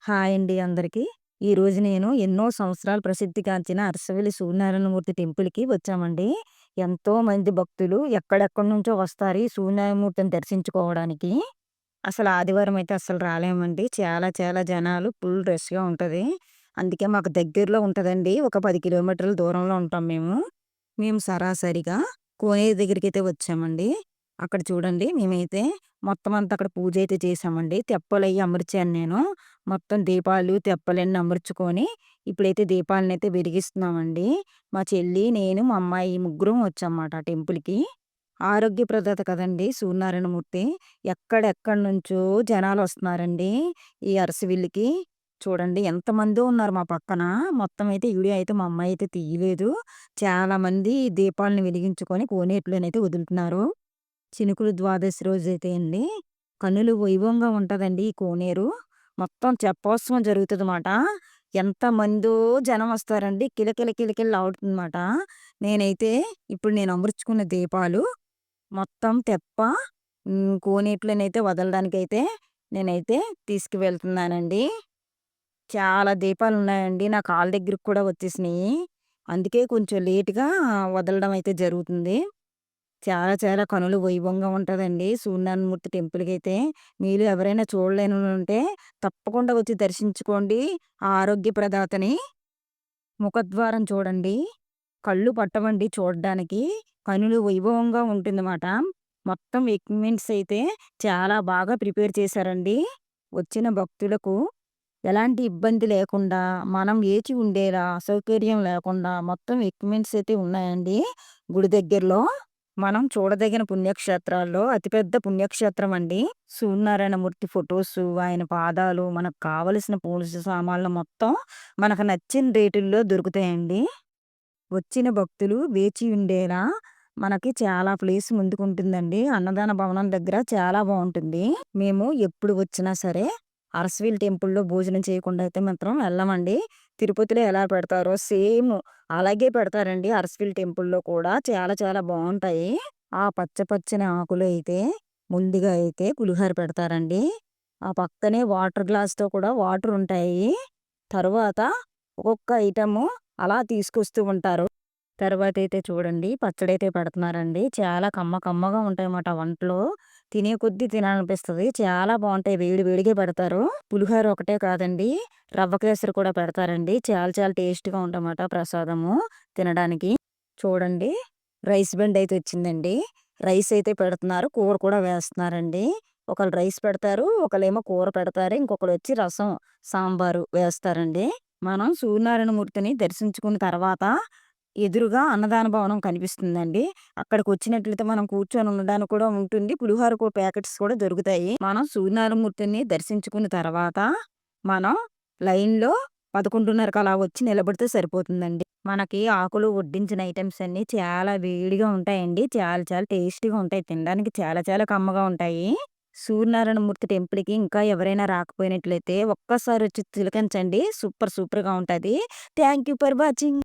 Hi అండి అందరికీ. ఈరోజు నేను ఎన్నో సంవత్సరాలు ప్రసిద్ధిగాంచిన అరసవెల్లి సూర్యనారాయణమూర్తి టెంపుల్‌కి వచ్చామండి. ఎంతోమంది భక్తులు ఎక్కడెక్కడి నుంచో వస్తారు ఈ సూర్యనారాయణమూర్తిని దర్శించుకోవడానికి. అసలు ఆదివారం అయితే అస్సలు రాలేమండి. చాలా చాలా జనాలు ఫుల్ రష్‌గా ఉంటది. అందుకే మాకు దగ్గరలో ఉంటదండి. ఒక 10 కిలోమీటర్ల దూరంలో ఉంటాం మేము. మేము సరాసరిగా కోనేరు దగ్గరికైతే వచ్చామండి. అక్కడ చూడండి మేమైతే మొత్తం అంతా అక్కడ పూజ అయితే చేశామండి. తెప్పలయ్యి అమర్చాను నేను. మొత్తం దీపాలు, తెప్పలన్నీ అమర్చుకొని ఇప్పుడైతే దీపాలనైతే వెలిగిస్తున్నామండి. మా చెల్లి, నేను, మా అమ్మాయి ముగ్గురం వచ్చామాట టెంపుల్‌కి. ఆరోగ్య ప్రదాత కదండీ సూర్యనారాయణమూర్తి. ఎక్కడెక్కడి నుంచో జనాలొస్తున్నారండి ఈ అరసవిల్లికి. చూడండి ఎంతమందో ఉన్నారు మా పక్కన. మొత్తం అయితే వీడియో అయితే మా అమ్మాయి అయితే తీయలేదు. చాలామంది దీపాలను వెలిగించుకొని కోనేటిలోనైతే వదులుతున్నారు. చినుకులు ద్వాదశి రోజైతే అండి కన్నుల వైభవంగా ఉంటదండి ఈ కోనేరు. మొత్తం తెప్పోత్సవం జరుగుతదమాట. ఎంతమందో జనం వస్తారండి. కిలకిల కిలకిలలాడుతుందమాట. నేనైతే ఇప్పుడు నేను అమర్చుకున్న దీపాలు మొత్తం తెప్ప కోనేటిలోనైతే వదలడానికైతే నేనైతే తీసుకువెళ్తున్నానండి. చాలా దీపాలున్నాయండి. నా కాళ్ళ దగ్గరికి కూడా వచ్చేసినియి. అందుకే కొంచెం లేట్‌గా వదలడం అయితే జరుగుతుంది. చాలా చాలా కనుల వైభవంగా ఉంటదండి సూర్యనారాయణమూర్తి టెంపుల్‌కైతే. మీలో ఎవరైనా చూడలేనోళ్ళుంటే తప్పకుండా వచ్చి దర్శించుకోండి ఆ ఆరోగ్య ప్రదాతని. ముఖద్వారం చూడండి. కళ్ళు పట్టవండి చూడ్డానికి. కనులు వైభవంగా ఉంటుందమాట. మొత్తం ఎక్విప్‌మెంట్స్ అయితే చాలా బాగా ప్రిపేర్ చేశారండి. వచ్చిన భక్తులకు ఎలాంటి ఇబ్బంది లేకుండా, మనం వేచి ఉండేలా అసౌకర్యం లేకుండా మొత్తం ఎక్విప్‌మెంట్స్ అయితే ఉన్నాయండి గుడి దగ్గరలో. మనం చూడదగిన పుణ్యక్షేత్రాల్లో అతిపెద్ద పుణ్యక్షేత్రం అండి. సూర్యనారాయణమూర్తి ఫోటోసు, ఆయన పాదాలు, మనకు కావలసిన పూజ సామాన్లు మొత్తం మనకు నచ్చిన రేటుల్లో దొరుకుతాయండి. వచ్చిన భక్తులు వేచి ఉండేలా మనకి చాలా ప్లేస్ ముందుకుంటుందండి. అన్నదాన భవనం దగ్గర చాలా బావుంటుంది. మేము ఎప్పుడు వచ్చినా సరే అరసవీల్ టెంపుల్‌లో భోజనం చేయకుండా అయితే మాత్రం వెళ్ళమండి. తిరుపతిలో ఎలా పెడతారో సేమ్ అలాగే పెడతారండి అరసవీల్ టెంపుల్‌లో కూడా. చాలా చాలా బావుంటాయి. ఆ పచ్చ పచ్చని ఆకులు అయితే ముందుగా అయితే పులిహోర పెడతారండి. ఆ పక్కనే వాటర్ గ్లాస్‌తో కూడా వాటర్ ఉంటాయి. తరువాత ఒక్కొక్క ఐటెము అలా తీసుకొస్తూ ఉంటారు. తర్వాతైతే చూడండి పచ్చడైతే పెడుతున్నారండి. చాలా కమ్మగా ఉంటాయన్నమాట వంటలు. తినే కొద్దీ తినాలనిపిస్తది. చాలా బావుంటాయి. వేడి వేడిగా పెడతారు. పులిహోర ఒకటే కాదండి, రవ్వ కేసరి కూడా పెడతారండి. చాలా చాలా టేస్ట్‌గా ఉంటదన్నమాట ప్రసాదము తినడానికి. చూడండి రైస్ బండ్ అయితే వచ్చిందండి. రైస్ అయితే పెడుతున్నారు. కూర కూడా వేస్తున్నారండి. ఒకళ్ళు రైస్ పెడతారు. ఒకళ్ళేమో కూర పెడతారు. ఇంకొకళ్ళొచ్చి రసం, సాంబారు వేస్తారండి. మనం సూర్యనారాయణమూర్తిని దర్శించుకున్న తర్వాత ఎదురుగా అన్నదాన భవనం కనిపిస్తుందండి. అక్కడికొచ్చినట్లయితే మనం కూర్చొని ఉండడానికి కూడా ఉంటుంది. పులిహోర ప్యాకెట్స్ కూడా దొరుకుతాయి. మనం సూర్యనారాయణమూర్తిని దర్శించుకున్న తర్వాత మనం లైన్‌లో 11:30కి అలా వచ్చి నిలబడితే సరిపోతుందండి. మనకి ఆకులు వడ్డించిన ఐటెమ్స్ అన్నీ చాలా వేడిగా ఉంటాయండి. చాలా చాలా టేస్టీగా ఉంటాయి. తినడానికి చాలా చాలా కమ్మగా ఉంటాయి. సూర్యనారాయణమూర్తి టెంపుల్‌కి ఇంకా ఎవరైనా రాకపోయినట్లయితే ఒక్కసారి వచ్చి తిలకించండి. సూపర్‌గా ఉంటది. Thank you for watching.